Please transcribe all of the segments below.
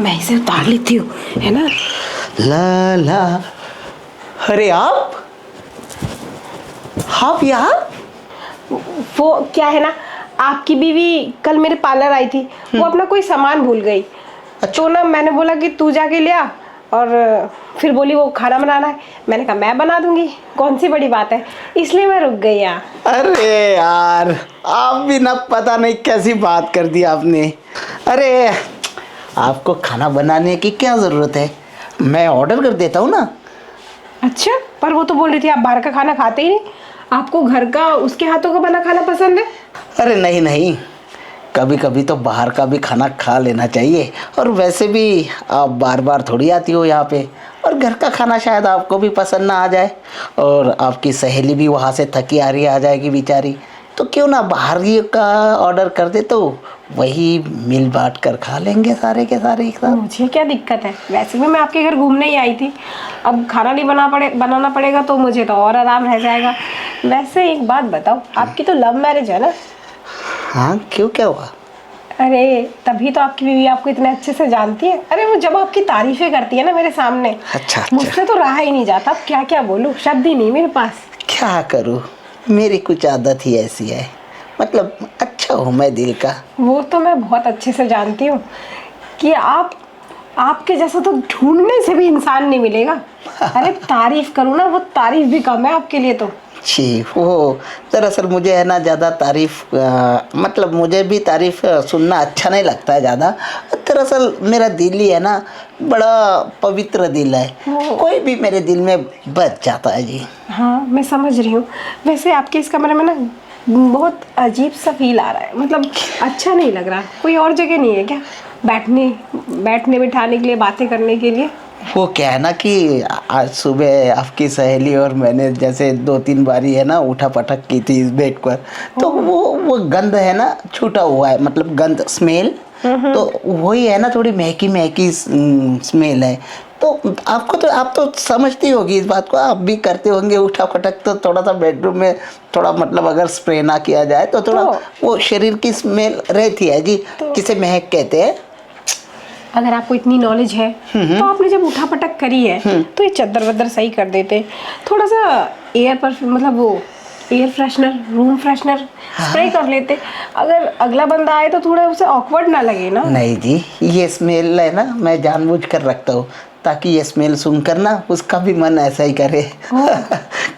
मैं इसे उतार लेती हूँ, है ना। ला ला, अरे आप यहाँ? वो क्या है ना, आपकी बीवी कल मेरे पार्लर आई थी, वो अपना कोई सामान भूल गई। तो ना मैंने बोला कि तू जाके ले आ, और फिर बोली वो खाना बनाना है। मैंने कहा मैं बना दूंगी, कौन सी बड़ी बात है, इसलिए मैं रुक गई यहाँ। अरे यार, आप भी ना पता नहीं कैसी बात कर दी आपने। अरे आपको खाना बनाने की क्या ज़रूरत है, मैं ऑर्डर कर देता हूँ ना। अच्छा, पर वो तो बोल रही थी आप बाहर का खाना खाते ही नहीं, आपको घर का उसके हाथों का बना खाना पसंद है। अरे नहीं नहीं, कभी कभी तो बाहर का भी खाना खा लेना चाहिए। और वैसे भी आप बार बार थोड़ी आती हो यहाँ पे, और घर का खाना शायद आपको भी पसंद ना आ जाए। और आपकी सहेली भी वहाँ से थकी आ रही आ जाएगी बेचारी, तो क्यों ना बाहर ही का ऑर्डर कर दे, तो वही मिल बांट कर खा लेंगे सारे के सारे एक साथ। मुझे क्या दिक्कत है, वैसे भी मैं आपके घर घूमने ही आई थी। अब खाना नहीं बनाना पड़ेगा तो मुझे तो और आराम रह जाएगा। वैसे एक बात बताओ, आपकी तो लव मैरिज है ना। हाँ, क्यों, क्या हुआ? अरे तभी तो आपकी बीवी आपको इतने अच्छे से जानती है। अरे वो जब आपकी तारीफें करती है ना मेरे सामने, अच्छा। मुझसे तो रहा ही नहीं जाता। अब क्या क्या बोलूं, शब्द ही नहीं मेरे पास। क्या करूँ, मेरी कुछ आदत ही ऐसी है, मतलब अच्छा हूँ मैं दिल का। वो तो मैं बहुत अच्छे से जानती हूँ कि आपके जैसा तो ढूंढने से भी इंसान नहीं मिलेगा। अरे तारीफ करूँ ना, वो तारीफ भी कम है आपके लिए तो। जी, वो दरअसल मुझे है ना ज़्यादा तारीफ, मतलब मुझे भी तारीफ सुनना अच्छा नहीं लगता है ज़्यादा। दरअसल मेरा दिल ही है ना, बड़ा पवित्र दिल है, कोई भी मेरे दिल में बच जाता है जी। हाँ मैं समझ रही हूँ। वैसे आपके इस कमरे में ना बहुत अजीब सा फील आ रहा है, मतलब अच्छा नहीं लग रहा। कोई और जगह नहीं है क्या बैठने बिठाने के लिए, बातें करने के लिए? वो क्या है ना कि आज सुबह आपकी सहेली और मैंने जैसे 2-3 बारी है ना उठा पटक की थी इस बेड पर, तो वो गंध है ना छूटा हुआ है, मतलब गंध, स्मेल, तो वही है ना, थोड़ी महकी महकी स्मेल है। तो आपको तो, आप तो समझती होगी इस बात को, आप भी करते होंगे उठा पटक। तो थोड़ा सा बेडरूम में थोड़ा, मतलब अगर स्प्रे ना किया जाए तो थोड़ा वो शरीर की स्मेल रहती है जी, जिसे महक कहते हैं। अगर आपको इतनी नॉलेज है तो आपने जब उठा पटक करी है तो ये चद्दर वद्दर सही कर देते, थोड़ा सा एयर परफ्यूम, मतलब वो air freshener, room freshener spray कर लेते। अगर अगला बंदा आए तो थोड़ा उसे ऑकवर्ड ना लगे ना। नहीं जी, ये स्मेल है ना मैं जानबूझ कर रखता हूँ, ताकि ये स्मेल सुनकर ना उसका भी मन ऐसा ही करे।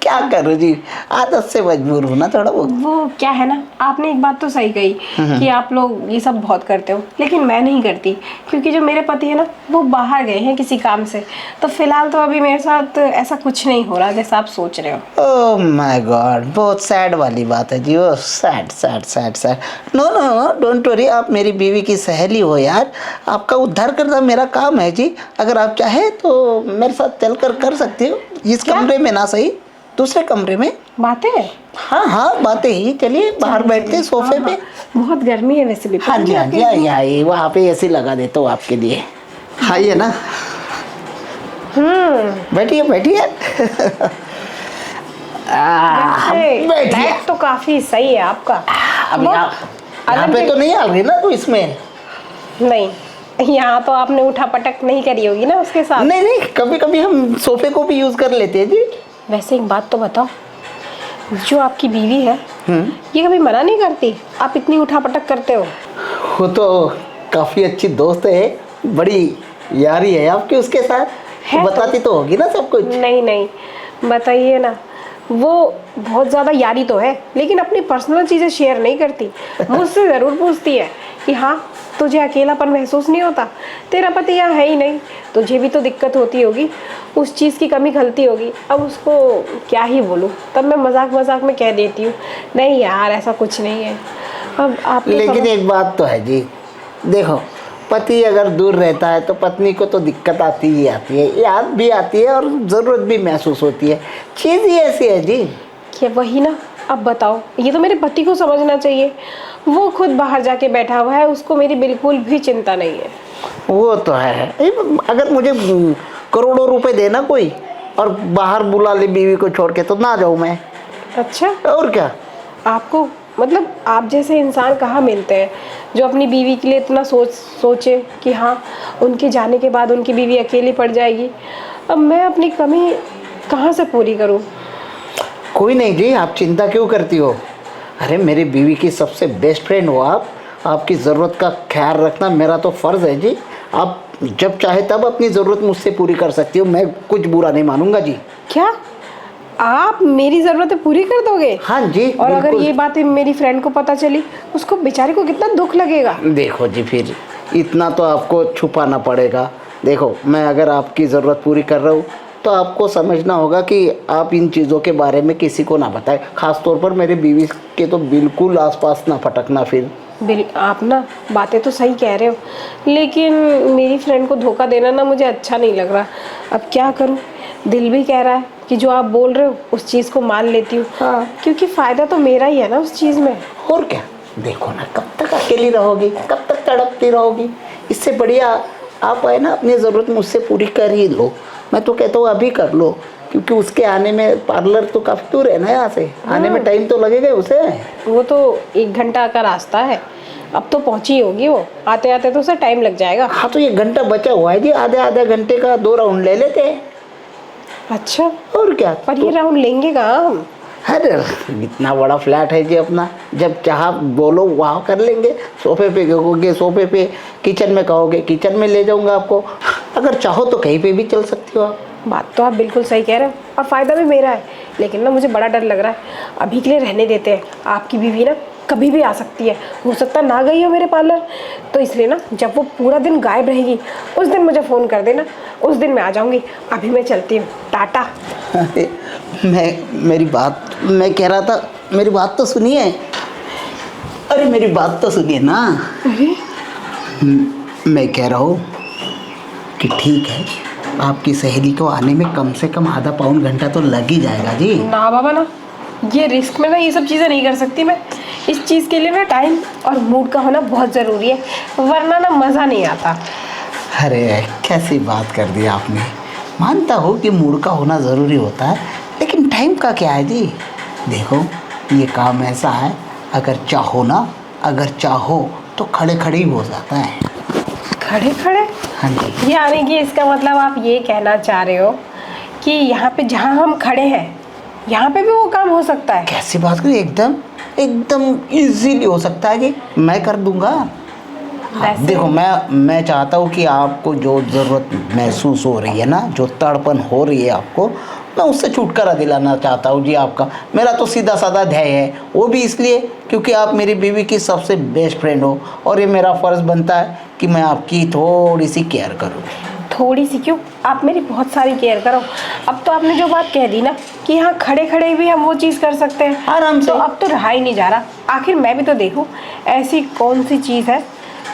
क्या करूँ जी, आदत से मजबूर हूँ ना थोड़ा वो क्या है ना, आपने एक बात तो सही कही कि आप लोग ये सब बहुत करते हो, लेकिन मैं नहीं करती, क्योंकि जो मेरे पति है ना वो बाहर गए हैं किसी काम से। तो फिलहाल तो अभी मेरे साथ ऐसा कुछ नहीं हो रहा जैसा आप सोच रहे हो। ओह माय गॉड, बहुत सैड वाली बात है जी, वो sad sad sad sad. No no, don't worry, आप मेरी बीवी की सहेली हो यार, आपका उद्धार करना मेरा काम है जी। अगर आप चाहे तो मेरे साथ चलकर कर सकते हो, इस कमरे में ना सही, दूसरे कमरे में। बातें? हाँ हाँ, बातें ही, चलिए बाहर बैठते सोफे पे। बहुत गर्मी है वैसे भी। हाँ जी हाँ जी, आइए, वहाँ पे एसी लगा देता हूँ आपके लिए, आइए ना। बैठिए बैठिए। बैठिए। तो काफी सही है आपका। अब यहाँ पे तो नहीं आ रही ना कोई स्मेल? नहीं, यहाँ तो आपने उठा पटक नहीं करी होगी ना उसके साथ? नहीं नहीं, कभी कभी हम सोफे को भी यूज कर लेते हैं जी। वैसे एक बात तो बताओ, जो आपकी बीवी है ये कभी मना नहीं करती आप इतनी उठा पटक करते हो? वो तो काफी अच्छी दोस्त है, बड़ी यारी है आपकी उसके साथ, तो बताती तो होगी ना सब कुछ। नहीं नहीं, बताइए ना। वो बहुत ज़्यादा यारी तो है, लेकिन अपनी पर्सनल चीज़ें शेयर नहीं करती। मुझसे ज़रूर पूछती है कि हाँ तुझे अकेलापन महसूस नहीं होता, तेरा पति यहाँ है ही नहीं, तुझे भी तो दिक्कत होती होगी, उस चीज़ की कमी खलती होगी। अब उसको क्या ही बोलूँ, तब मैं मजाक मजाक में कह देती हूँ नहीं यार ऐसा कुछ नहीं है। अब आप लेकिन एक बात तो है जी, देखो पति अगर दूर रहता है तो पत्नी को तो दिक्कत आती ही आती है, याद भी आती है और ज़रूरत भी महसूस होती है, चीज़ ही ऐसी है जी। क्या वही ना, अब बताओ, ये तो मेरे पति को समझना चाहिए। वो खुद बाहर जाके बैठा हुआ है, उसको मेरी बिल्कुल भी चिंता नहीं है। वो तो है, अगर मुझे करोड़ों रुपए देना कोई और बाहर बुला ले बीवी को छोड़ के, तो ना जाऊँ मैं। अच्छा, और क्या। आपको मतलब आप जैसे इंसान कहाँ मिलते हैं जो अपनी बीवी के लिए इतना सोचे कि हाँ उनके जाने के बाद उनकी बीवी अकेली पड़ जाएगी। अब मैं अपनी कमी कहाँ से पूरी करूँ? कोई नहीं जी, आप चिंता क्यों करती हो? अरे मेरी बीवी की सबसे बेस्ट फ्रेंड हो आप। आपकी ज़रूरत का ख्याल रखना मेरा तो फ़र्ज़ है जी। आप जब चाहे तब अपनी ज़रूरत मुझसे पूरी कर सकती हो, मैं कुछ बुरा नहीं मानूंगा जी। क्या आप मेरी ज़रूरतें पूरी कर दोगे? हाँ जी, और अगर बिल्कुल। ये बात मेरी फ्रेंड को पता चली, उसको बेचारी को कितना दुख लगेगा। देखो जी, फिर इतना तो आपको छुपाना पड़ेगा। देखो, मैं अगर आपकी ज़रूरत पूरी कर रहा हूँ तो आपको समझना होगा कि आप इन चीज़ों के बारे में किसी को ना बताएं। ख़ास तौर पर मेरे बीवी के तो बिल्कुल आसपास ना फटकना फिर। आप ना बातें तो सही कह रहे हो, लेकिन मेरी फ्रेंड को धोखा देना ना मुझे अच्छा नहीं लग रहा। अब क्या करूँ? दिल भी कह रहा है कि जो आप बोल रहे हो उस चीज़ को मान लेती हूँ। हाँ। क्योंकि फ़ायदा तो मेरा ही है ना उस चीज़ में। और क्या, देखो ना, कब तक अकेली रहोगी, कब तक तड़पती रहोगी? इससे बढ़िया आप है ना अपनी ज़रूरत मुझसे पूरी कर ही लो। मैं तो कहता हूँ अभी कर लो, क्योंकि उसके आने में पार्लर तो काफ़ी दूर है ना यहाँ से, आने में टाइम तो लगेगा उसे। वो तो 1 घंटा का रास्ता है, अब तो पहुंची होगी वो। आते आते तो उसे टाइम लग जाएगा। हाँ, तो ये घंटा बचा हुआ है जी, आधे घंटे का 2 राउंड ले लेते हैं। अच्छा, और क्या? पर ये राउंड लेंगे कहाँ हम? अरे इतना बड़ा फ्लैट है जी अपना, जब चाह बोलो वहाँ कर लेंगे। सोफे पे कहोगे सोफे पे, किचन में कहोगे किचन में ले जाऊंगा आपको। अगर चाहो तो कहीं पे भी चल सकती हो आप। बात तो आप बिल्कुल सही कह रहे हो और फ़ायदा भी मेरा है, लेकिन ना मुझे बड़ा डर लग रहा है। अभी के लिए रहने देते हैं। आपकी बीवी ना कभी भी आ सकती है, हो सकता ना गई हो मेरे पार्लर, तो इसलिए ना जब वो पूरा दिन गायब रहेगी उस दिन मुझे फ़ोन कर देना, उस दिन मैं आ जाऊँगी। अभी मैं चलती हूँ, टाटा। अरे मैं कह रहा था, मेरी बात तो सुनिए। अरे मेरी बात तो सुनिए ना। अरे मैं कह रहा हूँ कि ठीक है, आपकी सहेली को आने में कम से कम आधा पौन घंटा तो लग ही जाएगा जी। ना बाबा ना, ये रिस्क में ना ये सब चीज़ें नहीं कर सकती मैं। इस चीज़ के लिए ना टाइम और मूड का होना बहुत ज़रूरी है, वरना ना मज़ा नहीं आता। अरे कैसी बात कर दी आपने। मानता हूँ कि मूड का होना ज़रूरी होता है, लेकिन टाइम का क्या है जी? देखो, ये काम ऐसा है, अगर चाहो तो खड़े खड़े ही हो जाता है। खड़े खड़े? हाँ जी। यानी कि इसका मतलब आप ये कहना चाह रहे हो कि यहाँ पे जहाँ हम खड़े हैं यहाँ पे भी वो काम हो सकता है? कैसी बात करी, एकदम इजीली हो सकता है जी, मैं कर दूंगा। वैसे देखो, मैं चाहता हूँ कि आपको जो ज़रूरत महसूस हो रही है ना, जो तड़पन हो रही है आपको, मैं उससे छुटकारा दिलाना चाहता हूँ जी आपका। मेरा तो सीधा साधा ध्येय है, वो भी इसलिए क्योंकि आप मेरी बीवी की सबसे बेस्ट फ्रेंड हो, और ये मेरा फ़र्ज़ बनता है कि मैं आपकी थोड़ी सी केयर करूँ। थोड़ी सी क्यों, आप मेरी बहुत सारी केयर करो। अब तो आपने जो बात कह दी ना कि यहाँ खड़े खड़े भी हम वो चीज़ कर सकते हैं आराम से। तो अब तो रहा ही नहीं जा रहा। आखिर मैं भी तो देखूँ ऐसी कौन सी चीज़ है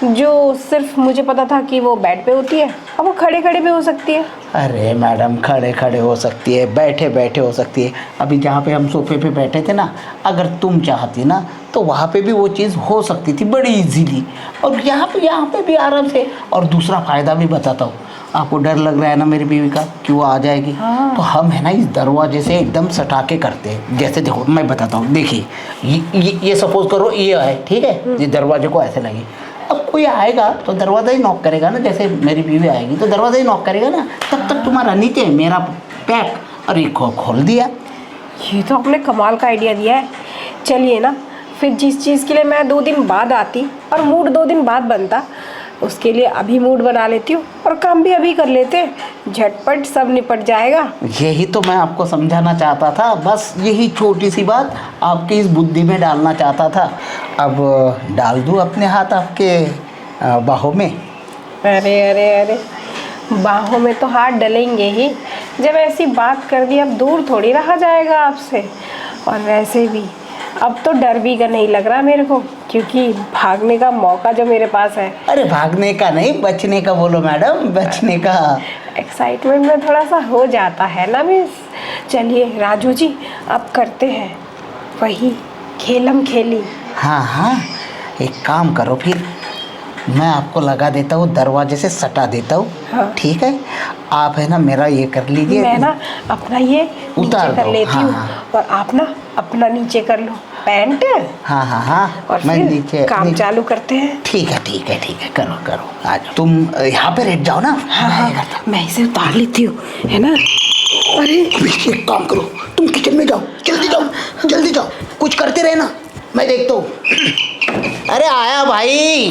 जो सिर्फ मुझे पता था कि वो बेड पे होती है, अब वो खड़े खड़े भी हो सकती है। अरे मैडम, खड़े खड़े हो सकती है, बैठे बैठे हो सकती है। अभी जहाँ पे हम सोफे पे बैठे थे ना, अगर तुम चाहती ना तो वहाँ पे भी वो चीज़ हो सकती थी बड़ी इजीली, और यहाँ पे भी आराम से। और दूसरा फ़ायदा भी बताता हूँ आपको। डर लग रहा है ना मेरी बीवी का कि वो आ जाएगी, तो हम है ना इस दरवाजे से एकदम सटा के करते हैं। जैसे देखो, मैं बताता हूँ, देखिए, ये सपोज करो ये है, ठीक है, ये दरवाजे को ऐसे लगे। अब कोई आएगा तो दरवाज़ा ही नॉक करेगा ना, जैसे मेरी बीवी आएगी तो दरवाज़ा ही नॉक करेगा ना, तब तक तुम्हारा नीचे मेरा पैक, और ये खोल दिया। ये तो आपने कमाल का आइडिया दिया है। चलिए ना, फिर जिस चीज़ के लिए मैं 2 दिन बाद आती और मूड 2 दिन बाद बनता, उसके लिए अभी मूड बना लेती हूँ और काम भी अभी कर लेते हैं, झटपट सब निपट जाएगा। यही तो मैं आपको समझाना चाहता था, बस यही छोटी सी बात आपकी इस बुद्धि में डालना चाहता था। अब डाल दूँ अपने हाथ आपके बाहों में? अरे अरे अरे, बाहों में तो हाथ डलेंगे ही। जब ऐसी बात कर दी, अब दूर थोड़ी रहा जाएगा आपसे। और वैसे भी अब तो डर भी का नहीं लग रहा मेरे को, क्योंकि भागने का मौका जो मेरे पास है। अरे भागने का नहीं, बचने का बोलो मैडम, बचने का। एक्साइटमेंट में थोड़ा सा हो जाता है ना मिस। चलिए राजू जी, अब करते हैं वही खेलम खेली। हाँ, एक काम करो, फिर मैं आपको लगा देता हूँ, दरवाजे से सटा देता हूँ। हाँ। ठीक है, आप है ना मेरा ये कर लीजिए, मैं ना अपना ये उतार नीचे कर दो। लेती हूँ, हाँ। और आप ना अपना नीचे कर लो। पैंट हाँ हाँ हाँ और मैं फिर नीचे काम चालू करते हैं। ठीक है ठीक है ठीक है, करो करो, आ जाओ तुम यहाँ पे बैठ जाओ ना। हाँ मैं हाँ करता हूँ। मैं इसे उतार लेती हूँ, है ना। अरे अभी एक काम करो, तुम किचन में जाओ, जल्दी जाओ जल्दी जाओ, कुछ करते रहना, मैं देखता हूँ। अरे आया भाई।